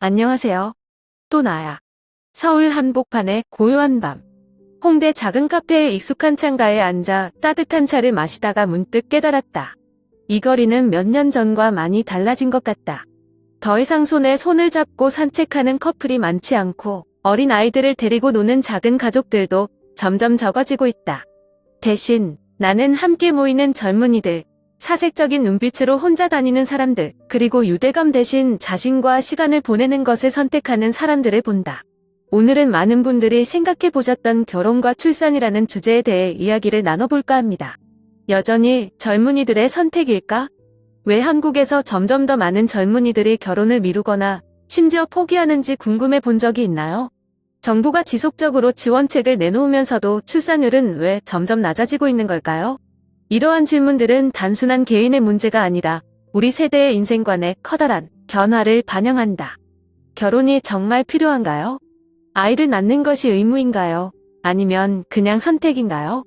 안녕하세요. 또 나야. 서울 한복판의 고요한 밤. 홍대 작은 카페의 익숙한 창가에 앉아 따뜻한 차를 마시다가 문득 깨달았다. 이 거리는 몇 년 전과 많이 달라진 것 같다. 더 이상 손에 손을 잡고 산책하는 커플이 많지 않고 어린 아이들을 데리고 노는 작은 가족들도 점점 적어지고 있다. 대신 나는 함께 모이는 젊은이들, 사색적인 눈빛으로 혼자 다니는 사람들, 그리고 유대감 대신 자신과 시간을 보내는 것을 선택하는 사람들을 본다. 오늘은 많은 분들이 생각해 보셨던 결혼과 출산이라는 주제에 대해 이야기를 나눠볼까 합니다. 여전히 젊은이들의 선택일까? 왜 한국에서 점점 더 많은 젊은이들이 결혼을 미루거나 심지어 포기하는지 궁금해 본 적이 있나요? 정부가 지속적으로 지원책을 내놓으면서도 출산율은 왜 점점 낮아지고 있는 걸까요? 이러한 질문들은 단순한 개인의 문제가 아니라 우리 세대의 인생관의 커다란 변화를 반영한다. 결혼이 정말 필요한가요? 아이를 낳는 것이 의무인가요? 아니면 그냥 선택인가요?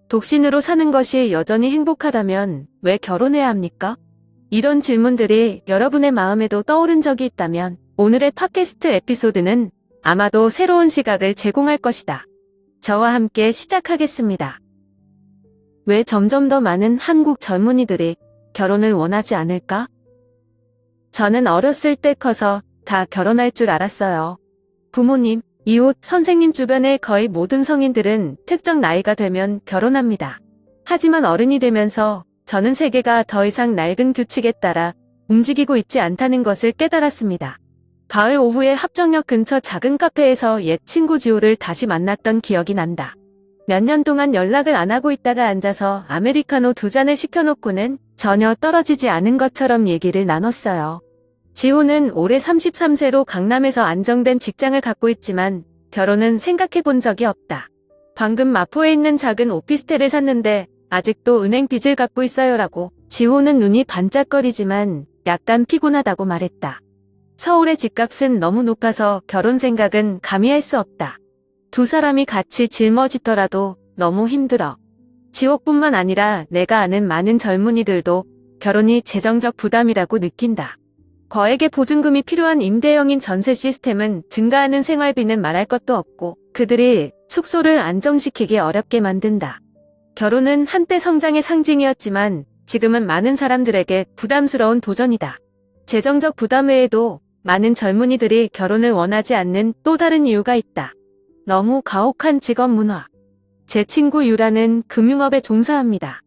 독신으로 사는 것이 여전히 행복하다면 왜 결혼해야 합니까? 이런 질문들이 여러분의 마음에도 떠오른 적이 있다면 오늘의 팟캐스트 에피소드는 아마도 새로운 시각을 제공할 것이다. 저와 함께 시작하겠습니다. 왜 점점 더 많은 한국 젊은이들이 결혼을 원하지 않을까? 저는 어렸을 때 커서 다 결혼할 줄 알았어요. 부모님, 이웃, 선생님 주변의 거의 모든 성인들은 특정 나이가 되면 결혼합니다. 하지만 어른이 되면서 저는 세계가 더 이상 낡은 규칙에 따라 움직이고 있지 않다는 것을 깨달았습니다. 가을 오후에 합정역 근처 작은 카페에서 옛 친구 지호를 다시 만났던 기억이 난다. 몇 년 동안 연락을 안 하고 있다가 앉아서 아메리카노 2잔을 시켜놓고는 전혀 떨어지지 않은 것처럼 얘기를 나눴어요. 지호는 올해 33세로 강남에서 안정된 직장을 갖고 있지만 결혼은 생각해 본 적이 없다. 방금 마포에 있는 작은 오피스텔을 샀는데 아직도 은행 빚을 갚고 있어요라고. 지호는 눈이 반짝거리지만 약간 피곤하다고 말했다. 서울의 집값은 너무 높아서 결혼 생각은 감히 할 수 없다. 두 사람이 같이 짊어지더라도 너무 힘들어. 지호뿐만 아니라 내가 아는 많은 젊은이들도 결혼이 재정적 부담이라고 느낀다. 거액의 보증금이 필요한 임대형인 전세 시스템은 증가하는 생활비는 말할 것도 없고 그들이 숙소를 안정시키기 어렵게 만든다. 결혼은 한때 성장의 상징이었지만 지금은 많은 사람들에게 부담스러운 도전이다. 재정적 부담 외에도 많은 젊은이들이 결혼을 원하지 않는 또 다른 이유가 있다. 너무 가혹한 직업 문화. 제 친구 유라는 금융업에 종사합니다.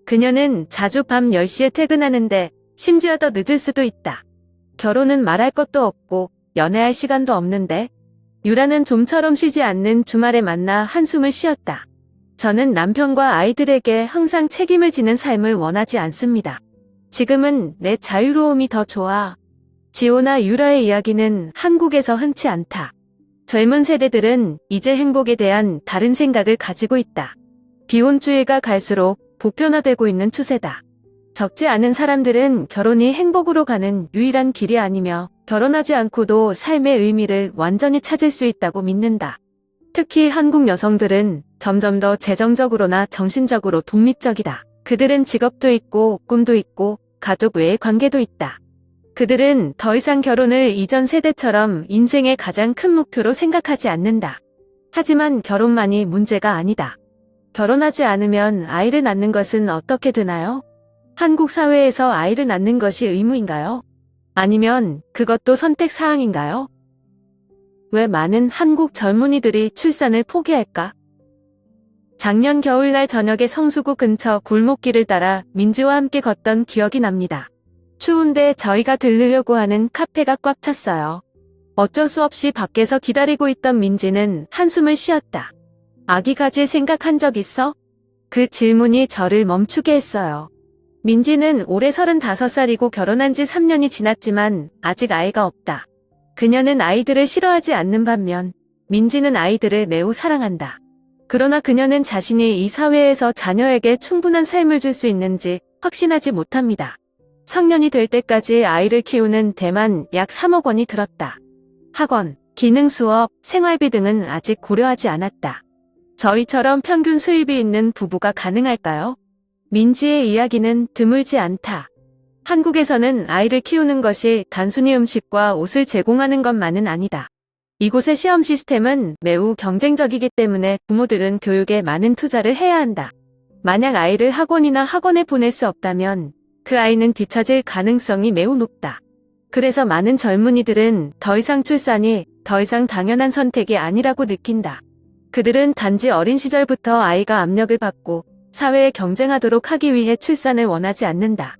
그녀는 자주 밤 10시에 퇴근하는데 심지어 더 늦을 수도 있다. 결혼은 말할 것도 없고 연애할 시간도 없는데 유라는 좀처럼 쉬지 않는 주말에 만나 한숨을 쉬었다. 저는 남편과 아이들에게 항상 책임을 지는 삶을 원하지 않습니다. 지금은 내 자유로움이 더 좋아. 지호나 유라의 이야기는 한국에서 흔치 않다. 젊은 세대들은 이제 행복에 대한 다른 생각을 가지고 있다. 비혼주의가 갈수록 보편화되고 있는 추세다. 적지 않은 사람들은 결혼이 행복으로 가는 유일한 길이 아니며 결혼하지 않고도 삶의 의미를 완전히 찾을 수 있다고 믿는다. 특히 한국 여성들은 점점 더 재정적으로나 정신적으로 독립적이다. 그들은 직업도 있고 꿈도 있고 가족 외의 관계도 있다. 그들은 더 이상 결혼을 이전 세대처럼 인생의 가장 큰 목표로 생각하지 않는다. 하지만 결혼만이 문제가 아니다. 결혼하지 않으면 아이를 낳는 것은 어떻게 되나요? 한국 사회에서 아이를 낳는 것이 의무인가요? 아니면 그것도 선택 사항인가요? 왜 많은 한국 젊은이들이 출산을 포기할까? 작년 겨울날 저녁에 성수구 근처 골목길을 따라 민지와 함께 걷던 기억이 납니다. 추운데 저희가 들르려고 하는 카페가 꽉 찼어요. 어쩔 수 없이 밖에서 기다리고 있던 민지는 한숨을 쉬었다. 아기 가질 생각한 적 있어? 그 질문이 저를 멈추게 했어요. 민지는 올해 35살이고 결혼한 지 3년이 지났지만 아직 아이가 없다. 그녀는 아이들을 싫어하지 않는 반면 민지는 아이들을 매우 사랑한다. 그러나 그녀는 자신이 이 사회에서 자녀에게 충분한 삶을 줄 수 있는지 확신하지 못합니다. 성년이 될 때까지 아이를 키우는 대만 약 3억 원이 들었다. 학원, 기능 수업, 생활비 등은 아직 고려하지 않았다. 저희처럼 평균 수입이 있는 부부가 가능할까요? 민지의 이야기는 드물지 않다. 한국에서는 아이를 키우는 것이 단순히 음식과 옷을 제공하는 것만은 아니다. 이곳의 시험 시스템은 매우 경쟁적이기 때문에 부모들은 교육에 많은 투자를 해야 한다. 만약 아이를 학원이나 학원에 보낼 수 없다면 그 아이는 뒤처질 가능성이 매우 높다. 그래서 많은 젊은이들은 더 이상 출산이 더 이상 당연한 선택이 아니라고 느낀다. 그들은 단지 어린 시절부터 아이가 압력을 받고 사회에 경쟁하도록 하기 위해 출산을 원하지 않는다.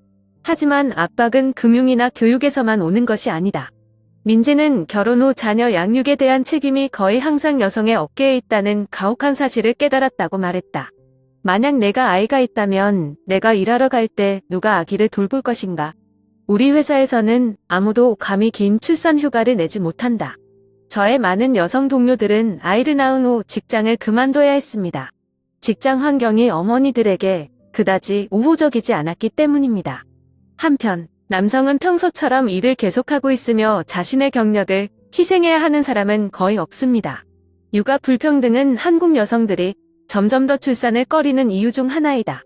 하지만 압박은 금융이나 교육에서만 오는 것이 아니다. 민지는 결혼 후 자녀 양육에 대한 책임이 거의 항상 여성의 어깨에 있다는 가혹한 사실을 깨달았다고 말했다. 만약 내가 아이가 있다면 내가 일하러 갈 때 누가 아기를 돌볼 것인가? 우리 회사에서는 아무도 감히 긴 출산 휴가를 내지 못한다. 저의 많은 여성 동료들은 아이를 낳은 후 직장을 그만둬야 했습니다. 직장 환경이 어머니들에게 그다지 우호적이지 않았기 때문입니다. 한편 남성은 평소처럼 일을 계속하고 있으며 자신의 경력을 희생해야 하는 사람은 거의 없습니다. 육아 불평등은 한국 여성들이 점점 더 출산을 꺼리는 이유 중 하나이다.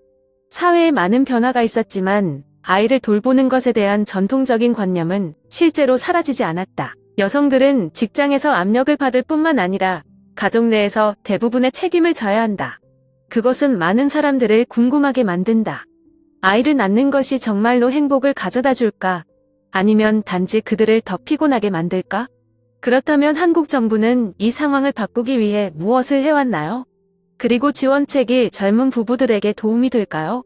사회에 많은 변화가 있었지만 아이를 돌보는 것에 대한 전통적인 관념은 실제로 사라지지 않았다. 여성들은 직장에서 압력을 받을 뿐만 아니라 가족 내에서 대부분의 책임을 져야 한다. 그것은 많은 사람들을 궁금하게 만든다. 아이를 낳는 것이 정말로 행복을 가져다 줄까? 아니면 단지 그들을 더 피곤하게 만들까? 그렇다면 한국 정부는 이 상황을 바꾸기 위해 무엇을 해왔나요? 그리고 지원책이 젊은 부부들에게 도움이 될까요?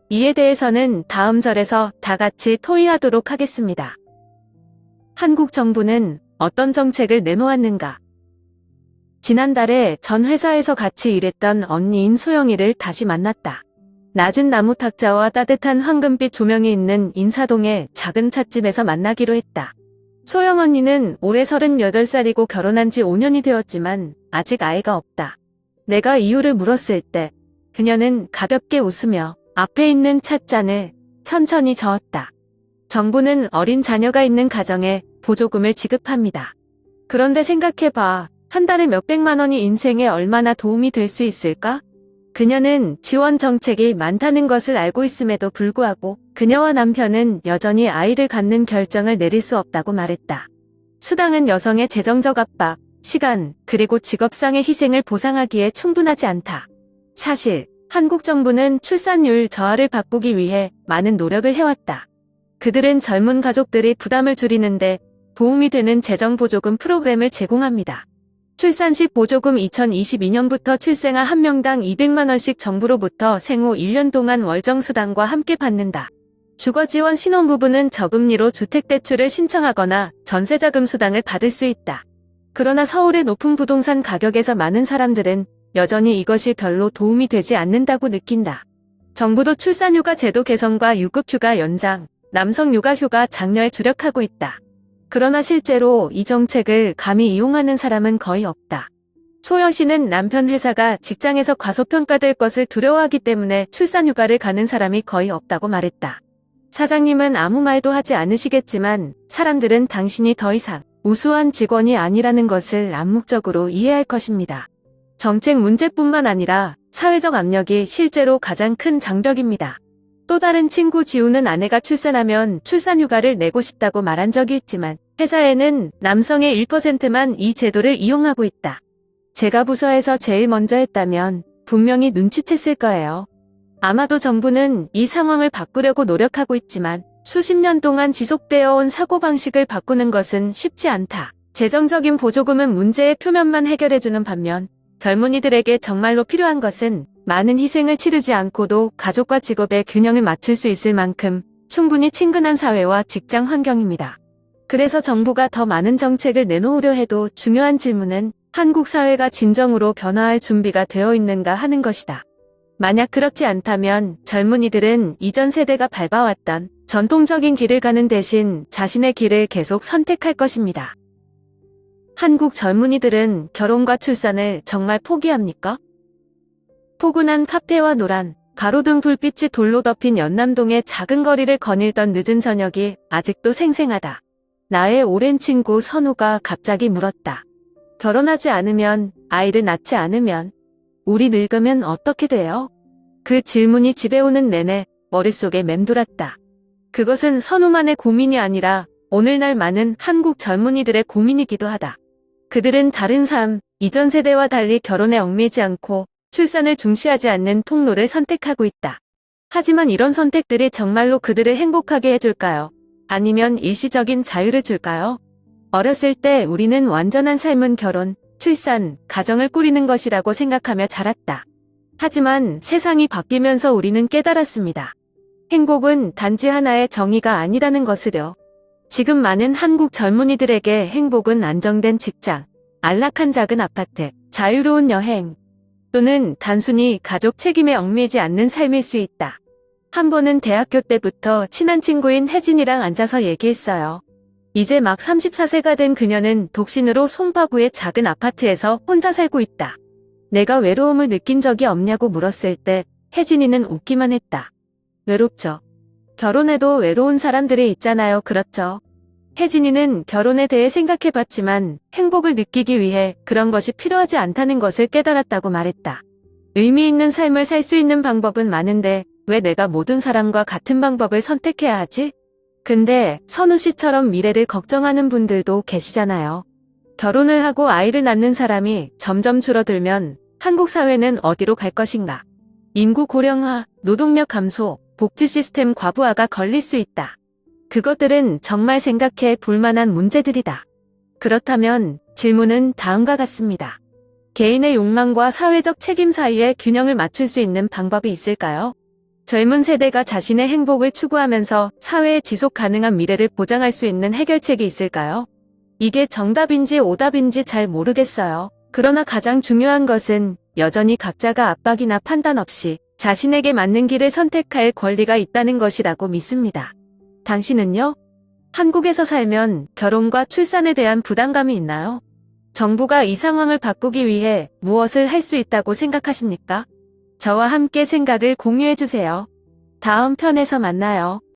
이에 대해서는 다음 절에서 다 같이 토의하도록 하겠습니다. 한국 정부는 어떤 정책을 내놓았는가? 지난달에 전 회사에서 같이 일했던 언니인 소영이를 다시 만났다. 낮은 나무 탁자와 따뜻한 황금빛 조명이 있는 인사동의 작은 찻집에서 만나기로 했다. 소영 언니는 올해 38살이고 결혼한 지 5년이 되었지만 아직 아이가 없다. 내가 이유를 물었을 때 그녀는 가볍게 웃으며 앞에 있는 찻잔을 천천히 저었다. 정부는 어린 자녀가 있는 가정에 보조금을 지급합니다. 그런데 생각해봐. 한 달에 몇백만 원이 인생에 얼마나 도움이 될 수 있을까? 그녀는 지원 정책이 많다는 것을 알고 있음에도 불구하고 그녀와 남편은 여전히 아이를 갖는 결정을 내릴 수 없다고 말했다. 수당은 여성의 재정적 압박, 시간, 그리고 직업상의 희생을 보상하기에 충분하지 않다. 사실 한국 정부는 출산율 저하를 바꾸기 위해 많은 노력을 해왔다. 그들은 젊은 가족들이 부담을 줄이는데 도움이 되는 재정보조금 프로그램을 제공합니다. 출산식 보조금 2022년부터 출생아 1명당 200만 원씩 정부로부터 생후 1년 동안 월정수당과 함께 받는다. 주거지원 신혼부부는 저금리로 주택대출을 신청하거나 전세자금 수당을 받을 수 있다. 그러나 서울의 높은 부동산 가격에서 많은 사람들은 여전히 이것이 별로 도움이 되지 않는다고 느낀다. 정부도 출산휴가 제도 개선과 유급휴가 연장, 남성 육아휴가 장려에 주력하고 있다. 그러나 실제로 이 정책을 감히 이용하는 사람은 거의 없다. 소영 씨는 남편 회사가 직장에서 과소평가될 것을 두려워하기 때문에 출산휴가를 가는 사람이 거의 없다고 말했다. 사장님은 아무 말도 하지 않으시겠지만 사람들은 당신이 더 이상 우수한 직원이 아니라는 것을 암묵적으로 이해할 것입니다. 정책 문제뿐만 아니라 사회적 압력이 실제로 가장 큰 장벽입니다. 또 다른 친구 지우는 아내가 출산하면 출산휴가를 내고 싶다고 말한 적이 있지만 회사에는 남성의 1%만 이 제도를 이용하고 있다. 제가 부서에서 제일 먼저 했다면 분명히 눈치챘을 거예요. 아마도 정부는 이 상황을 바꾸려고 노력하고 있지만 수십 년 동안 지속되어 온 사고방식을 바꾸는 것은 쉽지 않다. 재정적인 보조금은 문제의 표면만 해결해주는 반면 젊은이들에게 정말로 필요한 것은 많은 희생을 치르지 않고도 가족과 직업의 균형을 맞출 수 있을 만큼 충분히 친근한 사회와 직장 환경입니다. 그래서 정부가 더 많은 정책을 내놓으려 해도 중요한 질문은 한국 사회가 진정으로 변화할 준비가 되어 있는가 하는 것이다. 만약 그렇지 않다면 젊은이들은 이전 세대가 밟아왔던 전통적인 길을 가는 대신 자신의 길을 계속 선택할 것입니다. 한국 젊은이들은 결혼과 출산을 정말 포기합니까? 포근한 카페와 노란, 가로등 불빛이 돌로 덮인 연남동의 작은 거리를 거닐던 늦은 저녁이 아직도 생생하다. 나의 오랜 친구 선우가 갑자기 물었다. 결혼하지 않으면, 아이를 낳지 않으면, 우리 늙으면 어떻게 돼요? 그 질문이 집에 오는 내내 머릿속에 맴돌았다. 그것은 선우만의 고민이 아니라 오늘날 많은 한국 젊은이들의 고민이기도 하다. 그들은 다른 삶, 이전 세대와 달리 결혼에 얽매이지 않고 출산을 중시하지 않는 통로를 선택하고 있다. 하지만 이런 선택들이 정말로 그들을 행복하게 해줄까요? 아니면 일시적인 자유를 줄까요? 어렸을 때 우리는 완전한 삶은 결혼, 출산, 가정을 꾸리는 것이라고 생각하며 자랐다. 하지만 세상이 바뀌면서 우리는 깨달았습니다. 행복은 단지 하나의 정의가 아니라는 것을요. 지금 많은 한국 젊은이들에게 행복은 안정된 직장, 안락한 작은 아파트, 자유로운 여행, 또는 단순히 가족 책임에 얽매이지 않는 삶일 수 있다. 한 번은 대학교 때부터 친한 친구인 혜진이랑 앉아서 얘기했어요. 이제 막 34세가 된 그녀는 독신으로 송파구의 작은 아파트에서 혼자 살고 있다. 내가 외로움을 느낀 적이 없냐고 물었을 때 혜진이는 웃기만 했다. 외롭죠. 결혼해도 외로운 사람들이 있잖아요. 그렇죠. 혜진이는 결혼에 대해 생각해봤지만 행복을 느끼기 위해 그런 것이 필요하지 않다는 것을 깨달았다고 말했다. 의미 있는 삶을 살 수 있는 방법은 많은데 왜 내가 모든 사람과 같은 방법을 선택해야 하지? 근데 선우 씨처럼 미래를 걱정하는 분들도 계시잖아요. 결혼을 하고 아이를 낳는 사람이 점점 줄어들면 한국 사회는 어디로 갈 것인가? 인구 고령화, 노동력 감소, 복지 시스템 과부하가 걸릴 수 있다. 그것들은 정말 생각해 볼 만한 문제들이다. 그렇다면 질문은 다음과 같습니다. 개인의 욕망과 사회적 책임 사이에 균형을 맞출 수 있는 방법이 있을까요? 젊은 세대가 자신의 행복을 추구하면서 사회의 지속 가능한 미래를 보장할 수 있는 해결책이 있을까요? 이게 정답인지 오답인지 잘 모르겠어요. 그러나 가장 중요한 것은 여전히 각자가 압박이나 판단 없이 자신에게 맞는 길을 선택할 권리가 있다는 것이라고 믿습니다. 당신은요? 한국에서 살면 결혼과 출산에 대한 부담감이 있나요? 정부가 이 상황을 바꾸기 위해 무엇을 할 수 있다고 생각하십니까? 저와 함께 생각을 공유해주세요. 다음 편에서 만나요.